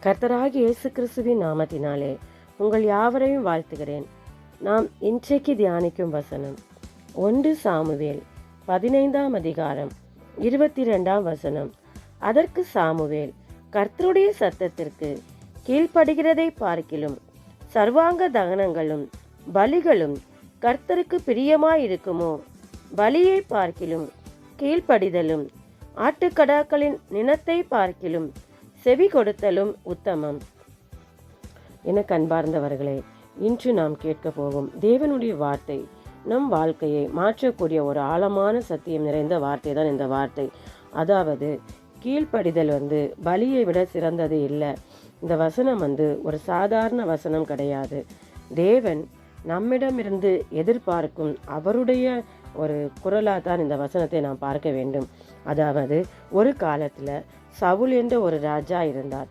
கர்த்தராகிய இயேசு கிறிஸ்துவின் நாமத்தினாலே உங்கள் யாவரையும் வாழ்த்துகிறேன். நாம் இன்றைக்கு தியானிக்கும் வசனம் 1 சாமுவேல் 15ஆம் அதிகாரம் 22ஆம் வசனம். அதற்கு சாமுவேல், கர்த்தருடைய சத்தத்திற்கு கீழ்ப்படுகிறதை பார்க்கிலும் சர்வாங்க தகனங்களும் பலிகளும் கர்த்தருக்கு பிரியமாயிருக்குமோ? பலியை பார்க்கிலும் கீழ்ப்படிதலும் ஆட்டுக்கடாக்களின் நினத்தை பார்க்கிலும் செவி கொடுத்தலும் உத்தமம். என கண்பார்ந்தவர்களே, இன்று நாம் கேட்க போகும் தேவனுடைய வார்த்தை நம் வாழ்க்கையை மாற்றக்கூடிய ஒரு ஆழமான சத்தியம் நிறைந்த வார்த்தை தான் இந்த வார்த்தை. அதாவது கீழ்ப்படிதல் பலியை விட சிறந்தது இல்லை. இந்த வசனம் ஒரு சாதாரண வசனம் கிடையாது. தேவன் நம்மிடமிருந்து எதிர்பார்க்கும் அவருடைய ஒரு குரலாக தான் இந்த வசனத்தை நாம் பார்க்க வேண்டும். அதாவது ஒரு காலத்தில் சவுல் என்ற ஒரு ராஜா இருந்தார்.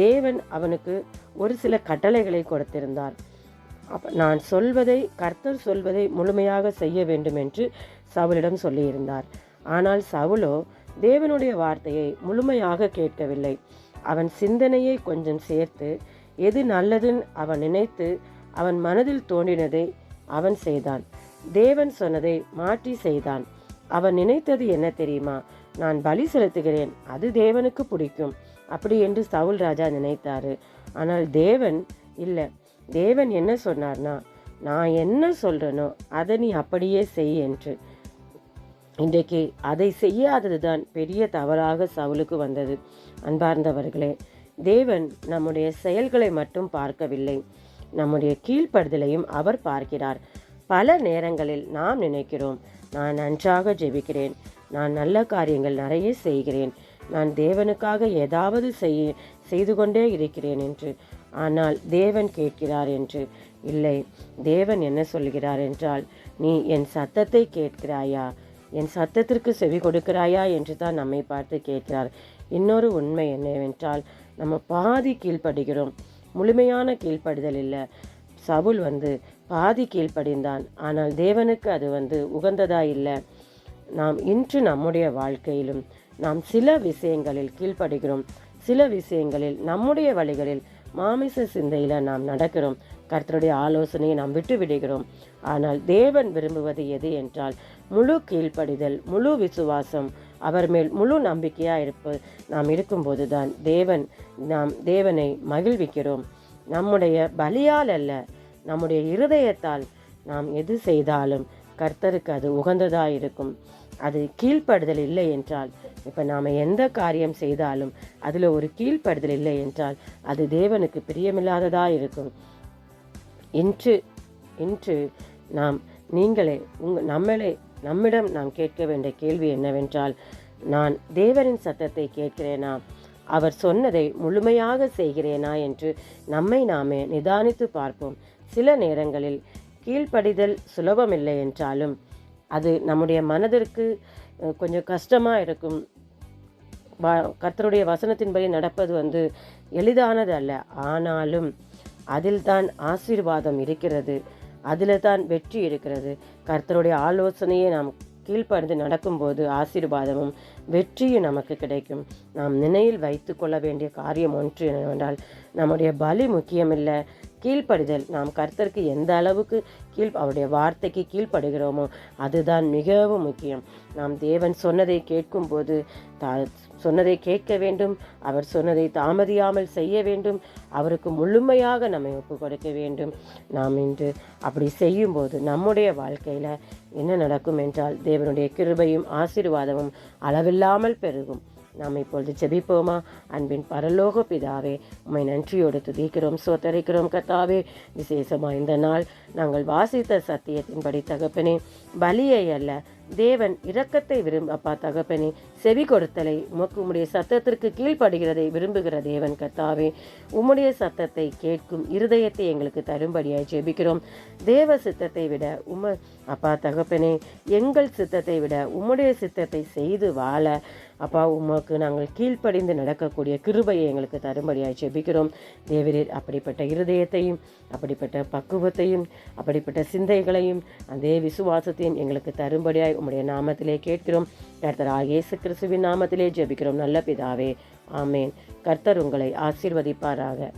தேவன் அவனுக்கு ஒரு சில கட்டளைகளை கொடுத்திருந்தார். நான் சொல்வதை, கர்த்தர் சொல்வதை முழுமையாக செய்ய வேண்டும் என்று சவுலிடம் சொல்லியிருந்தார். ஆனால் சவுலோ தேவனுடைய வார்த்தையை முழுமையாக கேட்கவில்லை. அவன் சிந்தனையை கொஞ்சம் சேர்த்து எது நல்லதுன்னு அவன் நினைத்து அவன் மனதில் தோன்றினதை அவன் செய்தான். தேவன் சொன்னதை மாற்றி செய்தான். அவன் நினைத்தது என்ன தெரியுமா? நான் பலி செலுத்துகிறேன், அது தேவனுக்கு பிடிக்கும் அப்படி என்று சவுல் ராஜா நினைத்தாரு. ஆனால் தேவன் இல்லை. தேவன் என்ன சொன்னார்னா, நான் என்ன சொல்றேனோ அதை நீ அப்படியே செய் என்று. இன்றைக்கு அதை செய்யாதது தான் பெரிய தவறாக சவுலுக்கு வந்தது. அன்பார்ந்தவர்களே, தேவன் நம்முடைய செயல்களை மட்டும் பார்க்கவில்லை, நம்முடைய கீழ்ப்படுதலையும் அவர் பார்க்கிறார். பல நேரங்களில் நாம் நினைக்கிறோம், நான் நன்றாக ஜெபிக்கிறேன், நான் நல்ல காரியங்கள் நிறைய செய்கிறேன், நான் தேவனுக்காக ஏதாவது செய்து கொண்டே இருக்கிறேன் என்று. ஆனால் தேவன் கேட்கிறார் என்று இல்லை. தேவன் என்ன சொல்கிறார் என்றால், நீ என் சத்தத்தை கேட்கிறாயா, என் சத்தத்திற்கு செவி கொடுக்கிறாயா என்று தான் நம்மை பார்த்து கேட்கிறார். இன்னொரு உண்மை என்னவென்றால், நம்ம பாதி கீழ்ப்படுகிறோம், முழுமையான கீழ்ப்படுதல் இல்லை. சவுல் பாதி கீழ்ப்படிந்தான், ஆனால் தேவனுக்கு அது உகந்ததா இல்லை. நாம் இன்று நம்முடைய வாழ்க்கையிலும் நாம் சில விஷயங்களில் கீழ்ப்படுகிறோம், சில விஷயங்களில் நம்முடைய வழிகளில் மாமிச சிந்தையில் நாம் நடக்கிறோம், கர்த்தருடைய ஆலோசனையை நாம் விட்டு விடுகிறோம். ஆனால் தேவன் விரும்புவது எது என்றால் முழு கீழ்ப்படிதல், முழு விசுவாசம், அவர் மேல் முழு நம்பிக்கையாக நாம் இருக்கும்போது தான் நாம் தேவனை மகிழ்விக்கிறோம். நம்முடைய பலியால் அல்ல, நம்முடைய இருதயத்தால் நாம் எது செய்தாலும் கர்த்தருக்கு அது உகந்ததாக இருக்கும். அது கீழ்ப்படுதல் இல்லை என்றால், இப்போ நாம் எந்த காரியம் செய்தாலும் அதில் ஒரு கீழ்ப்படுதல் இல்லை என்றால் அது தேவனுக்கு பிரியமில்லாததாக இருக்கும். இன்று நாம் நம்மிடம் நாம் கேட்க வேண்டிய கேள்வி என்னவென்றால், நான் தேவனின் சத்தத்தை கேட்கிறேனா, அவர் சொன்னதை முழுமையாக செய்கிறேனா என்று நம்மை நாமே நிதானித்து பார்ப்போம். சில நேரங்களில் கீழ்ப்படிதல் சுலபமில்லை என்றாலும் அது நம்முடைய மனதிற்கு கொஞ்சம் கஷ்டமாக இருக்கும். கர்த்தருடைய வசனத்தின்படி நடப்பது எளிதானது அல்ல. ஆனாலும் அதில் தான் ஆசீர்வாதம் இருக்கிறது, அதில் தான் வெற்றி இருக்கிறது. கர்த்தருடைய ஆலோசனையை நாம் கீழ்ப்படிந்து நடக்கும்போது ஆசீர்வாதமும் வெற்றியும் நமக்கு கிடைக்கும். நாம் நினைவில் வைத்து கொள்ள வேண்டிய காரியம் ஒன்று என்னவென்றால், நம்முடைய பலி முக்கியமில்லை, கீழ்ப்படிதல். நாம் கர்த்தருக்கு எந்த அளவுக்கு அவருடைய வார்த்தைக்கு கீழ்ப்படுகிறோமோ அதுதான் மிகவும் முக்கியம். நாம் தேவன் சொன்னதை கேட்கும்போது சொன்னதை கேட்க வேண்டும், அவர் சொன்னதை தாமதியாமல் செய்ய வேண்டும், அவருக்கு முழுமையாக நம்மை ஒப்பு கொடுக்க வேண்டும். நாம் இன்று அப்படி செய்யும்போது நம்முடைய வாழ்க்கையில் என்ன நடக்கும் என்றால், தேவனுடைய கிருபையும் ஆசீர்வாதமும் அளவில்லாமல் பெருகும். நாம் இப்பொழுது ஜெபிப்போமா? அன்பின் பரலோக பிதாவே, உம்மை நன்றியோடு துதிக்கிறோம், சோத்தரிக்கிறோம் கர்த்தாவே. விசேஷமாக இந்த நாள் நாங்கள் வாசித்த சத்தியத்தின்படி தகப்பனே, பலியை அல்ல, தேவன் இரக்கத்தை அப்பா தகப்பனே, செவி கொடுத்தலை, உம்முடைய சத்தத்திற்கு கீழ்ப்படுகிறதை விரும்புகிற தேவன் கர்த்தாவே, உம்முடைய சத்தத்தை கேட்கும் இருதயத்தை எங்களுக்கு தரும்படியாய் ஜெபிக்கிறோம். தேவ சித்தத்தை விட அப்பா தகப்பனே, எங்கள் சித்தத்தை விட உம்முடைய சித்தத்தை செய்து வாழ அப்பா உமக்கு நாங்கள் கீழ்ப்படிந்து நடக்கக்கூடிய கிருபையை எங்களுக்கு தரும்படியாய் ஜெபிக்கிறோம். தேவரீர் அப்படிப்பட்ட இருதயத்தையும், அப்படிப்பட்ட பக்குவத்தையும், அப்படிப்பட்ட சிந்தைகளையும், அதே விசுவாசத்தையும் எங்களுக்கு தரும்படியாய் உம்முடைய நாமத்திலே கேட்கிறோம். கர்த்தராகிய இயேசு கிறிஸ்துவின் நாமத்திலே ஜெபிக்கிறோம் நல்ல பிதாவே, ஆமேன். கர்த்தர் உங்களை ஆசீர்வதிப்பாராக.